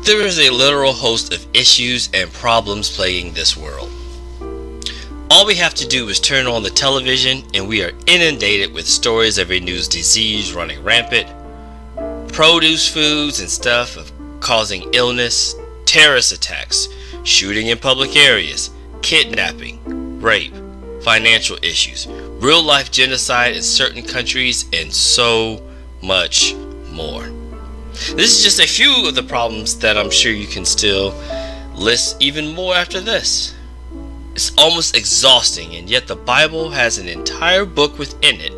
There is a literal host of issues and problems plaguing this world. All we have to do is turn on the television and we are inundated with stories of a new disease running rampant, produce foods and stuff of causing illness, terrorist attacks, shooting in public areas, kidnapping, rape, financial issues, real life genocide in certain countries, and so much more. This is just a few of the problems that I'm sure you can still list even more after this. It's almost exhausting, and yet the Bible has an entire book within it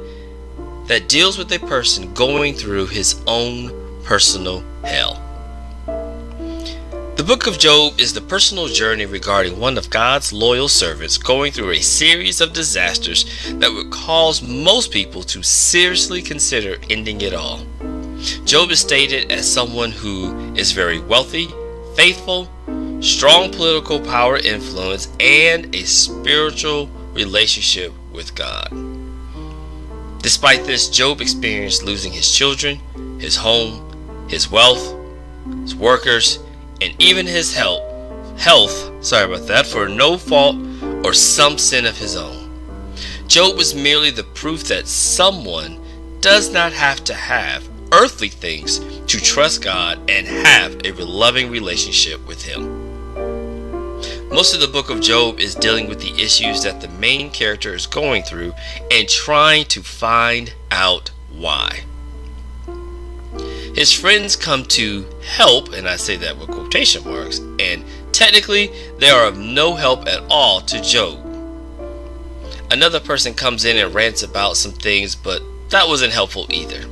that deals with a person going through his own personal hell. The book of Job is the personal journey regarding one of God's loyal servants going through a series of disasters that would cause most people to seriously consider ending it all. Job is stated as someone who is very wealthy, faithful, strong political power influence, and a spiritual relationship with God. Despite this, Job experienced losing his children, his home, his wealth, his workers, and even his health, for no fault or some sin of his own. Job was merely the proof that someone does not have to have earthly things to trust God and have a loving relationship with Him. Most of the book of Job is dealing with the issues that the main character is going through and trying to find out why. His friends come to help, and I say that with quotation marks, and technically they are of no help at all to Job. Another person comes in and rants about some things, but that wasn't helpful either.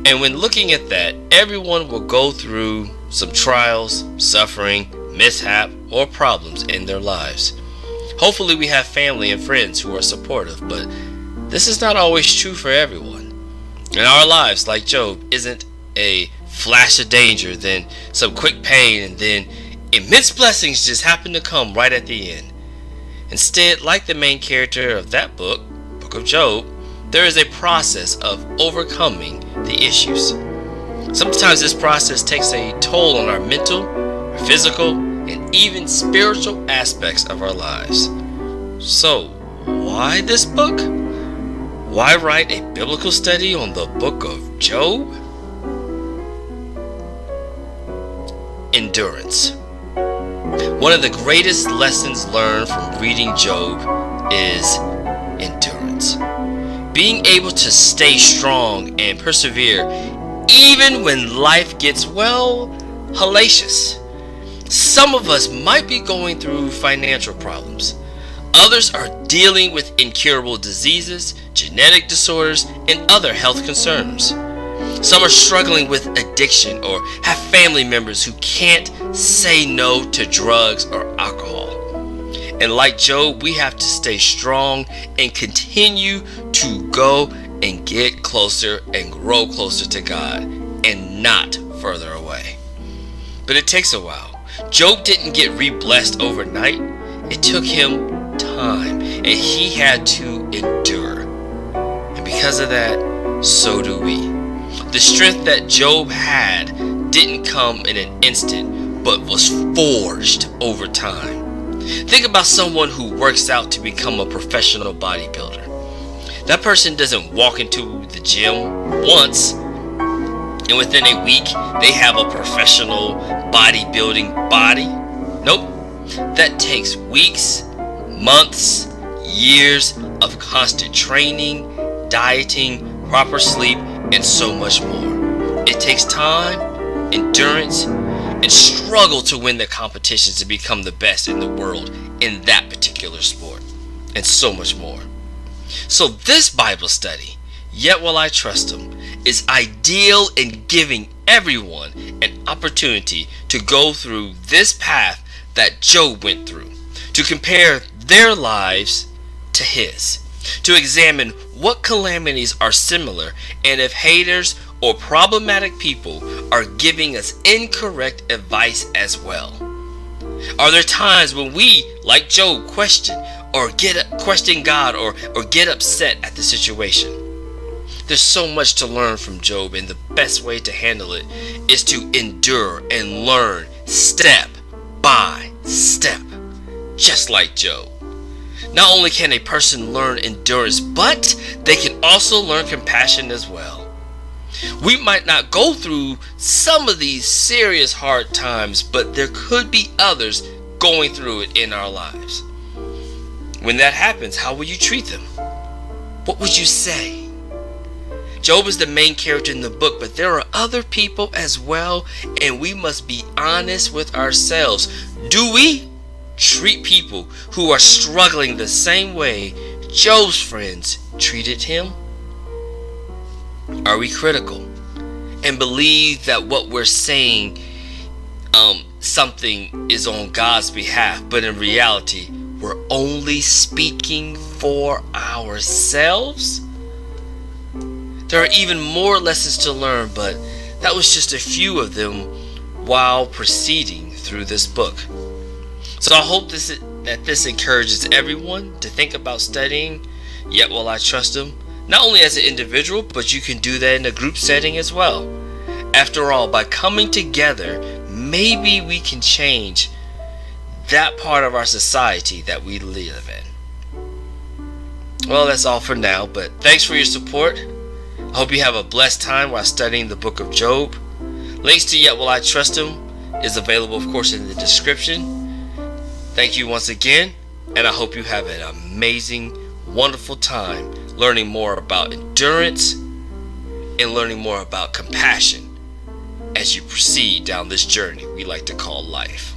And when looking at that, everyone will go through some trials, suffering, mishap, or problems in their lives. Hopefully we have family and friends who are supportive, but this is not always true for everyone. In our lives, like Job, isn't a flash of danger, then some quick pain, and then immense blessings just happen to come right at the end. Instead, like the main character of that book of Job, there is a process of overcoming the issues. Sometimes this process takes a toll on our mental, our physical, and even spiritual aspects of our lives. So, why this book? Why write a biblical study on the book of Job? Endurance. One of the greatest lessons learned from reading Job is endurance. Being able to stay strong and persevere even when life gets, hellacious. Some of us might be going through financial problems. Others are dealing with incurable diseases, genetic disorders, and other health concerns. Some are struggling with addiction or have family members who can't say no to drugs or alcohol. And like Job, we have to stay strong and continue to go and get closer and grow closer to God and not further away. But it takes a while. Job didn't get re-blessed overnight. It took him time, and he had to endure. And because of that, so do we. The strength that Job had didn't come in an instant, but was forged over time. Think about someone who works out to become a professional bodybuilder. That person doesn't walk into the gym once, and within a week, they have a professional bodybuilding body. Nope. That takes weeks, months, years of constant training, dieting, proper sleep, and so much more. It takes time, endurance, and struggle to win the competitions to become the best in the world in that particular sport, and so much more. So this Bible study, Yet Will I Trust Him, is ideal in giving everyone an opportunity to go through this path that Job went through, to compare their lives to his, to examine what calamities are similar, and if haters or problematic people are giving us incorrect advice as well. Are there times when we, like Job, question God or get upset at the situation? There's so much to learn from Job, and the best way to handle it is to endure and learn step by step, just like Job. Not only can a person learn endurance, but they can also learn compassion as well. We might not go through some of these serious hard times, but there could be others going through it in our lives. When that happens, how will you treat them? What would you say? Job is the main character in the book, but there are other people as well, and we must be honest with ourselves. Do we treat people who are struggling the same way Job's friends treated him? Are we critical and believe that what we're saying something is on God's behalf, but in reality we're only speaking for ourselves? There are even more lessons to learn, but that was just a few of them while proceeding through this book. So I hope that this encourages everyone to think about studying Yet Will I Trust Him, not only as an individual, but you can do that in a group setting as well. After all, by coming together, maybe we can change that part of our society that we live in. Well, that's all for now, but thanks for your support. I hope you have a blessed time while studying the book of Job. Links to Yet Will I Trust Him is available, of course, in the description. Thank you once again, and I hope you have an amazing, wonderful time learning more about endurance and learning more about compassion as you proceed down this journey we like to call life.